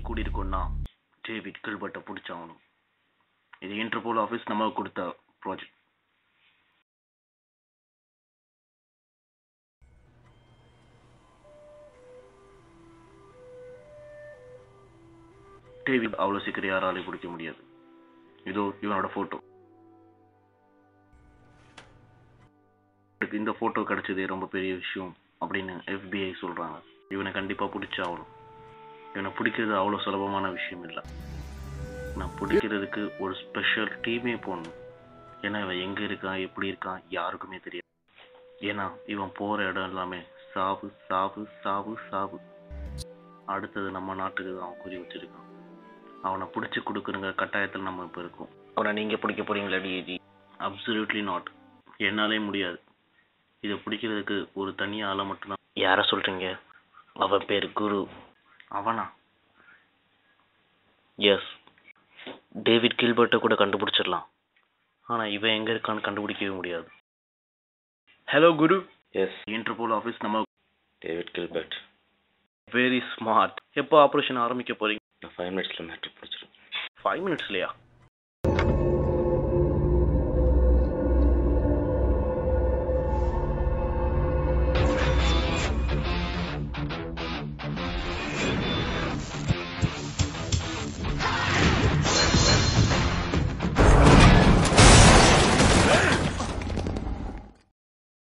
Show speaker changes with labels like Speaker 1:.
Speaker 1: கூடியிருக்கோம்னா David கில்பர்ட்டை பிடிச்சாகணும். இது Interpol office நமக்கு கொடுத்த ப்ராஜெக்ட். டேவிட் அவ்வளோ சீக்கிரம் யாராலையும் பிடிக்க முடியாது. இதோ இவனோட ஃபோட்டோ. இந்த ஃபோட்டோ கிடைச்சதே ரொம்ப பெரிய விஷயம் அப்படின்னு FBI சொல்கிறாங்க. இவனை கண்டிப்பாக பிடிச்சாகணும். இவனை பிடிக்கிறது அவ்வளோ சுலபமான விஷயம் இல்லை. நான் பிடிக்கிறதுக்கு ஒரு ஸ்பெஷல் டீமே போடணும். ஏன்னா இவன் எங்கே இருக்கான், எப்படி இருக்கான் யாருக்குமே தெரியாது. ஏன்னா இவன் போகிற இடம் எல்லாமே சாவு சாவு சாவு சாவு. அடுத்தது நம்ம நாட்டுக்கு தான் அவன் குறி வச்சிருக்கான். அவனை பிடிச்சி கொடுக்குறங்க கட்டாயத்தில் நம்ம இப்போ இருக்கோம். அவனை நீங்கள் பிடிக்க போகிறீங்களா டிஏஜி? Absolutely not. என்னாலே முடியாது. இதை பிடிக்கிறதுக்கு ஒரு தனி ஆளை மட்டும்தான். யாரை சொல்கிறீங்க? அவன் பேர் குரு. அவனா? எஸ். டேவிட் கில்பர்ட்டை கூட கண்டுபிடிச்சிடலாம். ஆனால் இவன் எங்கே இருக்கான்னு கண்டுபிடிக்கவே முடியாது. ஹலோ குரு.
Speaker 2: எஸ்.
Speaker 1: இன்டர்போல் ஆஃபீஸ் நம்ம.
Speaker 2: David Gilbert.
Speaker 1: Very smart. எப்போ ஆப்ரேஷன் ஆரம்பிக்க போகிறீங்க?
Speaker 2: 5 மினிட்ஸில் மேட்ரு பிடிச்சிடும்.
Speaker 1: 5 மினிட்ஸ்லையா?